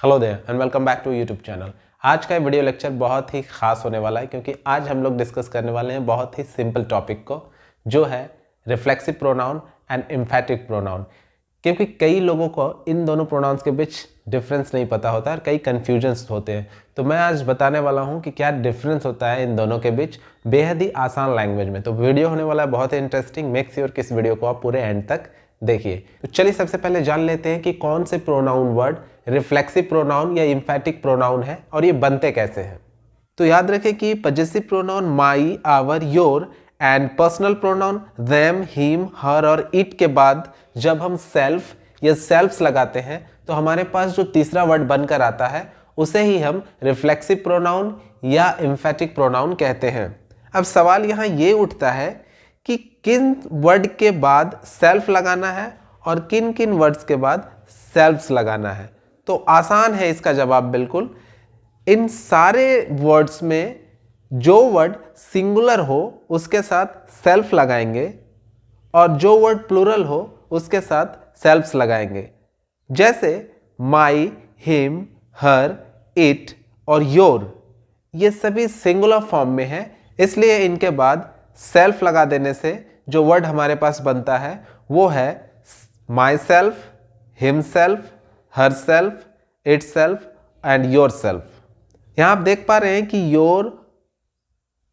Hello there and welcome back to YouTube channel. आज का video lecture बहुत ही खास होने वाला है क्योंकि आज हम लोग डिस्कस करने वाले हैं बहुत ही सिंपल टॉपिक को, जो है रिफ्लेक्सिव प्रोनाउन एंड एम्फैटिक प्रोनाउन। क्योंकि कई लोगों को इन दोनों प्रोनाउंस के बीच डिफरेंस नहीं पता होता और कई कन्फ्यूजन्स होते हैं, तो मैं आज बताने वाला हूं कि क्या डिफरेंस होता है इन दोनों के बीच बेहद ही आसान लैंग्वेज में। तो वीडियो होने वाला है बहुत ही इंटरेस्टिंग। मेक श्योर कि इस वीडियो को आप पूरे एंड तक देखिए। तो चलिए सबसे पहले जान लेते हैं कि कौन से प्रोनाउन वर्ड रिफ्लेक्सिव प्रोनाउन या एम्फैटिक प्रोनाउन है और ये बनते कैसे हैं। तो याद रखें कि possessive pronoun my, our, your and personal pronoun them, him, her और इट के बाद जब हम सेल्फ या सेल्फ्स लगाते हैं तो हमारे पास जो तीसरा वर्ड बनकर आता है उसे ही हम रिफ्लेक्सिव प्रोनाउन या एम्फैटिक प्रोनाउन कहते हैं। अब सवाल यहाँ ये उठता है कि किन वर्ड के बाद सेल्फ लगाना है और किन किन वर्ड्स के बाद सेल्फ्स लगाना है। तो आसान है इसका जवाब बिल्कुल। इन सारे वर्ड्स में जो वर्ड सिंगुलर हो उसके साथ सेल्फ लगाएंगे और जो वर्ड प्लूरल हो उसके साथ सेल्फ्स लगाएंगे। जैसे माई, हिम, हर, इट और योर, ये सभी सिंगुलर फॉर्म में है, इसलिए इनके बाद सेल्फ लगा देने से जो वर्ड हमारे पास बनता है वो है my self, himself, herself, it self and your self. यहां आप देख पा रहे हैं कि योर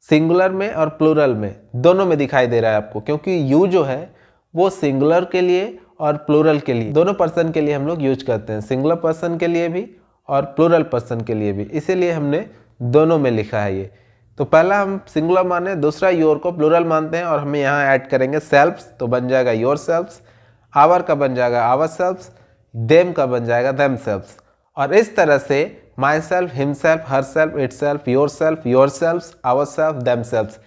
सिंगुलर में और प्लूरल में दोनों में दिखाई दे रहा है आपको, क्योंकि यू जो है वो सिंगुलर के लिए और प्लूरल के लिए, दोनों पर्सन के लिए हम लोग यूज करते हैं, सिंगुलर पर्सन के लिए भी और प्लूरल पर्सन के लिए भी, इसीलिए हमने दोनों में लिखा है ये। तो पहला हम सिंगुलर माने, दूसरा योर को प्लूरल मानते हैं और हमें यहाँ ऐड करेंगे सेल्फ्स, तो बन जाएगा योर सेल्फ्स, आवर का बन जाएगा आवर सेल्फ्स, देम का बन जाएगा देम सेल्फ्स। और इस तरह से myself, himself, herself, itself, yourselves, ourselves, themselves,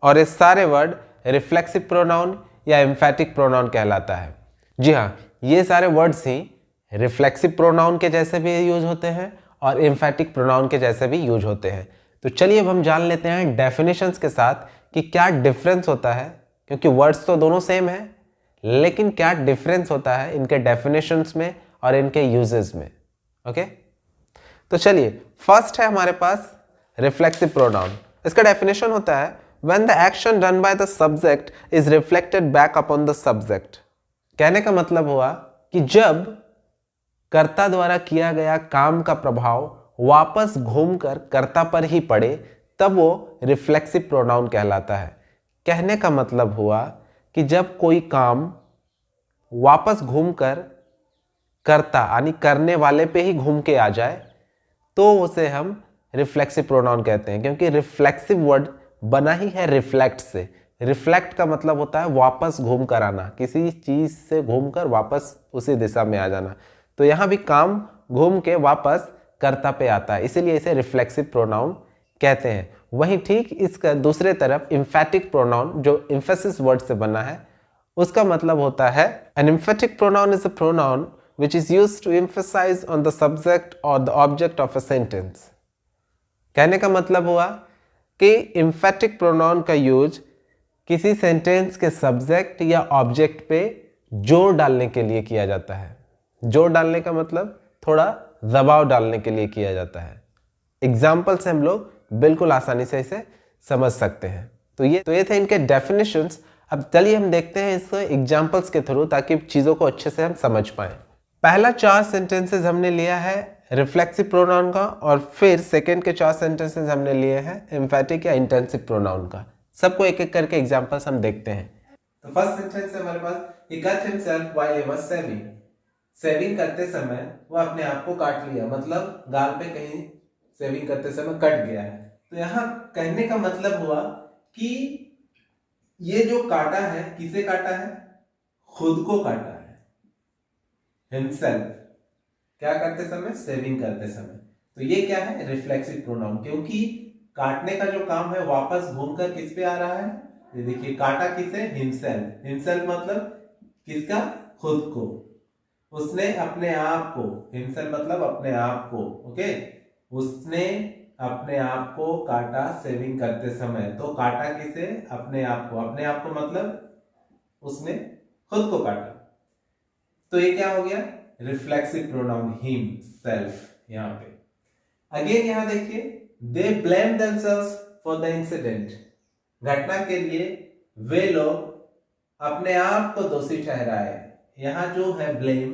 और ये सारे वर्ड रिफ्लेक्सिव प्रोनाउन या एम्फैटिक प्रोनाउन कहलाता है। जी हाँ, ये सारे वर्ड्स ही रिफ्लेक्सिव प्रोनाउन के जैसे भी यूज होते हैं और एम्फैटिक प्रोनाउन के जैसे भी यूज होते हैं। तो चलिए अब हम जान लेते हैं डेफिनेशंस के साथ कि क्या डिफरेंस होता है, क्योंकि वर्ड्स तो दोनों सेम है, लेकिन क्या डिफरेंस होता है इनके डेफिनेशंस में और इनके यूजेस में। ओके, तो चलिए फर्स्ट है हमारे पास रिफ्लेक्सिव प्रोनाउन। इसका डेफिनेशन होता है when the action done by the subject is reflected back upon the subject। कहने का मतलब हुआ कि जब कर्ता द्वारा किया गया काम का प्रभाव वापस घूमकर कर्ता पर ही पड़े तब वो रिफ्लेक्सिव प्रोनाउन कहलाता है। कहने का मतलब हुआ कि जब कोई काम वापस घूमकर कर्ता यानी करने वाले पे ही घूम के आ जाए तो उसे हम रिफ्लेक्सिव प्रोनाउन कहते हैं, क्योंकि रिफ्लेक्सिव वर्ड बना ही है रिफ्लेक्ट से। रिफ्लेक्ट का मतलब होता है वापस घूम कर आना, किसी चीज से घूमकर वापस उसी दिशा में आ जाना। तो यहां भी काम घूम के वापस कर्ता पे आता है, इसीलिए इसे रिफ्लेक्सिव प्रोनाउन कहते हैं। वहीं ठीक इसका दूसरे तरफ एम्फैटिक प्रोनाउन जो एम्फेसिस वर्ड से बना है, उसका मतलब होता है an emphatic pronoun is a pronoun which is used to emphasize on the subject or the object of a sentence। कहने का मतलब हुआ कि एम्फैटिक प्रोनाउन का यूज किसी सेंटेंस के सब्जेक्ट या ऑब्जेक्ट पे जोर डालने के लिए किया जाता है। जोर डालने का मतलब थोड़ा दबाव डालने के लिए किया जाता है। एग्जाम्पल से हम लोग बिल्कुल आसानी से इसे समझ सकते हैं। तो ये थे इनके डेफिनेशंस। अब चलिए हम देखते हैं इस एग्जाम्पल्स के थ्रू, ताकि चीज़ों को अच्छे से हम समझ पाएँ। पहला 4 सेंटेंसेस हमने लिया है रिफ्लेक्सिव प्रोनाउन का, और फिर सेकंड के 4 सेंटेंसेस हमने लिए हैं एम्फैटिक या इंटेंसिव प्रोनाउन का। सबको एक एक करके एग्जांपल्स हम देखते हैं। तो फर्स्ट सेंटेंस है हमारे पास, he cut himself while he was shaving. Shaving करते समय वो अपने आप को काट लिया, मतलब गाल पे कहीं शेविंग करते समय कट गया है। तो यहाँ कहने का मतलब हुआ कि ये जो काटा है, किसे काटा है? खुद को काटा है। हिमसेल्फ क्या करते समय? सेविंग करते समय। तो ये क्या है? रिफ्लेक्सिव प्रोनाउन, क्योंकि काटने का जो काम है वापस घूमकर किस पे आ रहा है? ये देखिए, काटा किसे? हिमसेल्फ। हिमसेल्फ मतलब किसका? खुद को। उसने अपने आप को, हिमसेल्फ मतलब अपने आप को। ओके, उसने अपने आप को काटा सेविंग करते समय। तो काटा किसे? अपने आप को। अपने आप को मतलब उसने खुद को काटा। तो ये क्या हो गया? Reflexive pronoun him self. यहाँ पे। अगेन यहाँ देखिए, they blame themselves for the incident, घटना के लिए वे लोग अपने आप को दोषी ठहराए। यहाँ जो है ब्लेम,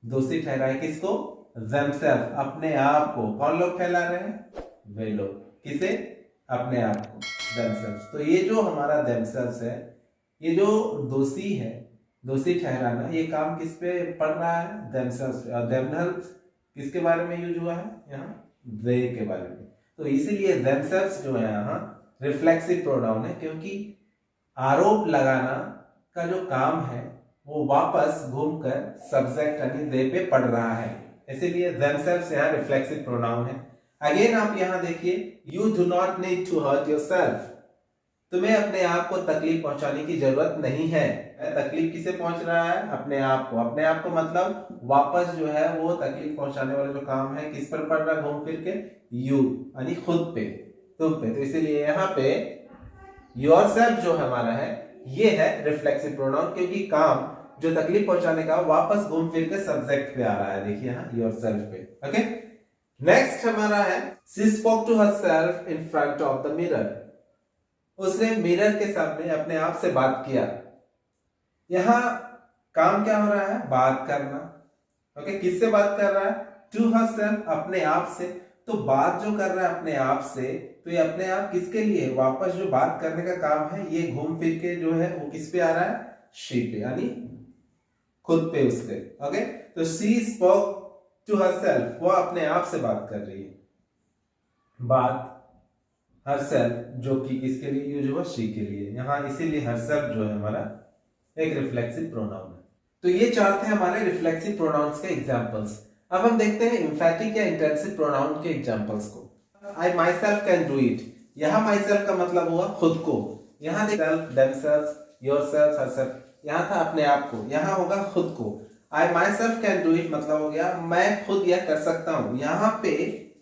दोषी ठहराए किसको? themselves, अपने आप को। कौन लोग फैला रहे हैं? वे लोग। किसे? अपने आप को, themselves। तो ये जो हमारा themselves है, ये जो दोषी है, दोषी ठहराना, ये काम किस पे पड़ रहा है? themselves पे। और themselves किसके बारे में यूज हुआ है? यहाँ they के बारे में। तो इसीलिए themselves जो है यहाँ रिफ्लेक्सिव प्रोनाउन है, क्योंकि आरोप लगाना का जो काम है वो वापस घूमकर सब्जेक्ट यानी दे पे पड़ रहा है, इसीलिए themselves यहाँ रिफ्लेक्सिव प्रोनाउन है। अगेन आप यहाँ देखिए, you do not need to hurt yourself, तुम्हें अपने आप को तकलीफ पहुंचाने की जरूरत नहीं है। तकलीफ किसे पहुंच रहा है? अपने आप को। अपने आप को मतलब वापस जो है वो तकलीफ पहुंचाने वाला जो काम है किस पर पड़ रहा है घूम फिर के? यू यानी खुद पे, तुम पे। तो इसीलिए यहाँ पे योरसेल्फ जो हमारा है ये है रिफ्लेक्सिव प्रोनाउन, क्योंकि काम जो तकलीफ पहुंचाने का वापस घूम फिर के सब्जेक्ट पे आ रहा है। देखिए यहाँ योरसेल्फ पे। ओके, नेक्स्ट हमारा है she spoke to herself in front of the mirror, उसने मिरर के सामने अपने आप से बात किया। यहां काम क्या हो रहा है? बात करना। ओके, किससे बात कर रहा है? टू हरसेल्फ, अपने आप से। तो बात जो कर रहा है अपने आप से, तो ये अपने आप किसके लिए? वापस जो बात करने का काम है ये घूम फिर के जो है वो किस पे आ रहा है? शी पे, यानी खुद पे, उसके। ओके, तो शी स्पोक टू हरसेल्फ, वो अपने आप से बात कर रही है। बात हरसेल्फ जो कि किसके लिए यूज हुआ? शी के लिए। यहां इसीलिए हरसेल्फ जो है हमारा एक रिफ्लेक्सिव प्रोनाउन है। तो ये चार थे हमारे रिफ्लेक्सिव प्रोनाउंस के एग्जांपल्स। अब हम देखते हैं एम्फैटिक या इंटेंसिव प्रोनाउन के एग्जांपल्स को। I myself can do it, यहाँ माई सेल्फ का मतलब हुआ खुद को। यहाँ सेल्फ, देमसेल्फ, योरसेल्फ, हरसेल्फ, यहाँ था अपने आप को, यहाँ होगा खुद को। I myself can do it मतलब हो गया मैं खुद यह कर सकता हूं। यहाँ पे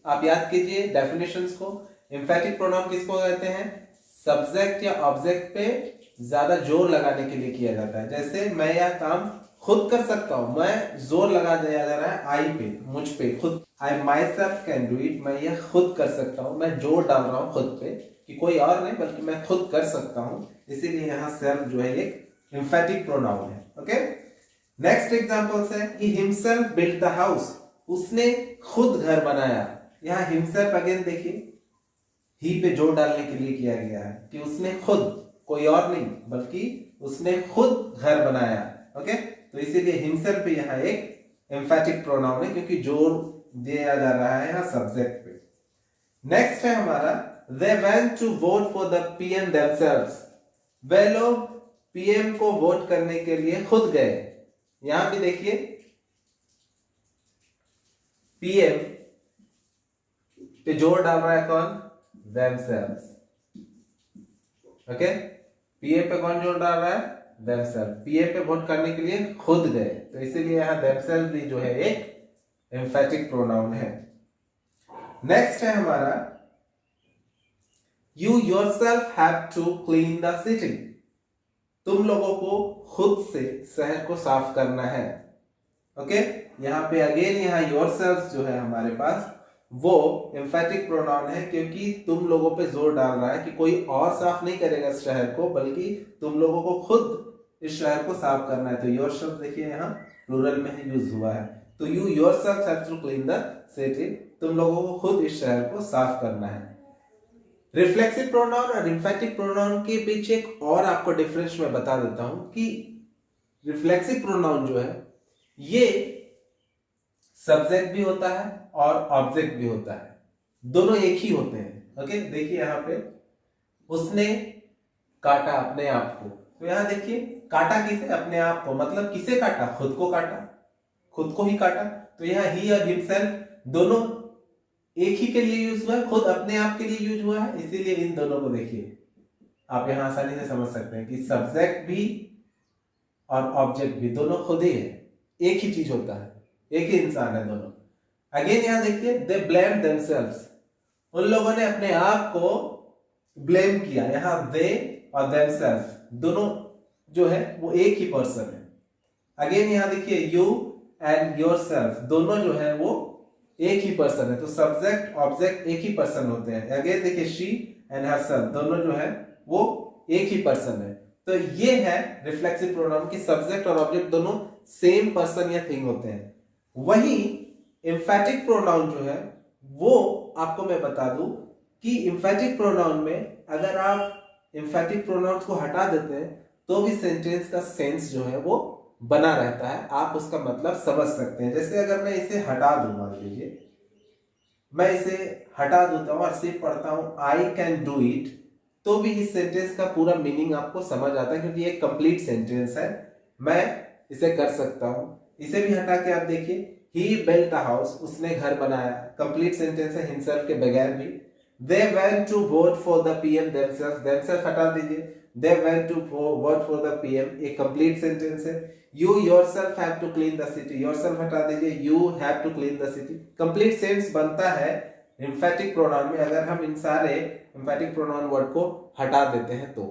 आप याद कीजिए डेफिनेशंस को। एम्फैटिक प्रोनाउन किसको कहते हैं? सब्जेक्ट या ऑब्जेक्ट पे ज्यादा जोर लगाने के लिए किया जाता है। जैसे मैं यह काम खुद कर सकता हूं, मैं जोर लगा दिया जा रहा है आई पे, मुझ पे, खुद। I myself can do it, मैं यह खुद कर सकता हूं, मैं जोर डाल रहा हूं खुद पे कि कोई और नहीं बल्कि मैं खुद कर सकता हूं। इसीलिए यहाँ सेल्फ जो है एक एम्फैटिक प्रोनाउन है। ओके, नेक्स्ट एग्जांपल्स है he himself built the house, उसने खुद घर बनाया। यहाँ हिमसेल्फ अगेन देखिए ही पे जोर डालने के लिए किया गया है कि उसने खुद, कोई और नहीं बल्कि उसने खुद घर बनाया। ओके, तो इसीलिए हिमसेल्फ पे यहाँ एक एम्फैटिक प्रोनाउन है, क्योंकि जोर दिया जा रहा है यहाँ सब्जेक्ट पे। नेक्स्ट है हमारा they went to vote for the PM themselves, वे लोग पीएम को वोट करने के लिए खुद गए। यहां भी देखिए पीएम पे जोर डाल रहा है कौन? themselves। ओके, पीएम पे कौन जोर डाल रहा है? themselves। पीएम पे वोट करने के लिए खुद गए, तो इसीलिए यहां themselves भी जो है एक एम्फैटिक प्रोनाउन है। नेक्स्ट है हमारा you yourself have to clean the city, तुम लोगों को खुद से शहर को साफ करना है। ओके, यहाँ पे अगेन यहाँ yourself जो है हमारे पास वो एम्फैटिक प्रोनाउन है, क्योंकि तुम लोगों पे जोर डाल रहा है कि कोई और साफ नहीं करेगा इस शहर को, बल्कि तुम लोगों को खुद इस शहर को साफ करना है। तो yourself देखिए यहाँ प्लूरल में ही यूज हुआ है। तो you yourself have to clean the city, तुम लोगों को खुद इस शहर को साफ करना है। रिफ्लेक्सिव प्रोनाउन और एम्फैटिक प्रोनाउन के पीछे एक और आपको डिफरेंस मैं बता देता हूं कि रिफ्लेक्सिव प्रोनाउन जो है ये सब्जेक्ट भी होता है और ऑब्जेक्ट भी होता है, दोनों एक ही होते हैं। ओके, देखिए यहाँ पे उसने काटा अपने आप को, तो यहाँ देखिए काटा किसे? अपने आप को, मतलब किसे काटा? खुद को काटा, खुद को ही काटा। तो यहाँ ही और हिमसेल्फ दोनों एक ही के लिए यूज हुआ है, खुद अपने आप के लिए यूज हुआ है, इसीलिए इन दोनों को देखिए आप यहां आसानी से समझ सकते हैं कि सब्जेक्ट भी और ऑब्जेक्ट भी दोनों खुद ही है, एक ही चीज होता है, एक ही इंसान है दोनों। अगेन यहां देखिए दे ब्लेम देमसेल्व्स, उन लोगों ने अपने आप को ब्लेम किया। यहां दे और देमसेल्व्स दोनों जो है वो एक ही पर्सन है। अगेन यहां देखिए यू एंड योरसेल्फ दोनों जो है वो एक ही पर्सन है, तो सब्जेक्ट ऑब्जेक्ट एक ही पर्सन होते हैं। अगेन देखिए शी एंड हरसेल्फ दोनों जो है वो एक ही पर्सन है। तो ये है रिफ्लेक्सिव प्रोनाउन की सब्जेक्ट और ऑब्जेक्ट दोनों सेम पर्सन या थिंग होते हैं। वहीं एम्फैटिक प्रोनाउन जो है वो आपको मैं बता दूं कि एम्फैटिक प्रोनाउन में अगर आप एम्फैटिक प्रोनाउन को हटा देते हैं तो भी सेंटेंस का सेंस जो है वो बना रहता है, आप उसका मतलब समझ सकते हैं। जैसे अगर मैं इसे हटा दूं, मान लीजिए मैं इसे हटा देता हूं और सिर्फ पढ़ता हूं आई कैन डू इट, तो भी इस सेंटेंस का पूरा मीनिंग आपको समझ आता है, क्योंकि ये कंप्लीट सेंटेंस है। मैं इसे कर सकता हूं। इसे भी हटा के आप देखिए, ही बिल्ट अ हाउस, उसने घर बनाया, कंप्लीट सेंटेंस है हिमसेल्फ के बगैर भी। They went to vote for the PM themselves, themselves हटा दीजिए, they went to vote for the PM, एक complete sentence है। you yourself have to clean the city, yourself हटा दीजिए, you have to clean the city, complete sense बनता है emphatic pronoun में अगर हम इन सारे emphatic pronoun वर्ड को हटा देते हैं तो,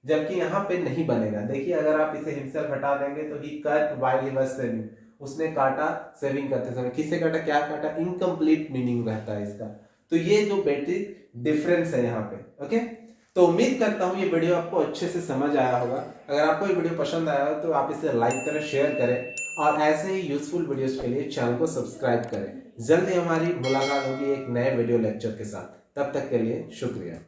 जबकि यहाँ पे नहीं बनेगा। देखिए अगर आप इसे himself हटा देंगे तो he cut while he was saving, उसने काटा सेविंग करते समय, किससे काटा, क्या काटा, इनकम्प्लीट मीनिंग रहता है इसका। तो ये जो बेसिक डिफरेंस है यहाँ पे। ओके, तो उम्मीद करता हूँ ये वीडियो आपको अच्छे से समझ आया होगा। अगर आपको ये वीडियो पसंद आया हो तो आप इसे लाइक करें, शेयर करें और ऐसे ही यूजफुल वीडियोस के लिए चैनल को सब्सक्राइब करें। जल्द ही हमारी मुलाकात होगी एक नए वीडियो लेक्चर के साथ। तब तक के लिए शुक्रिया।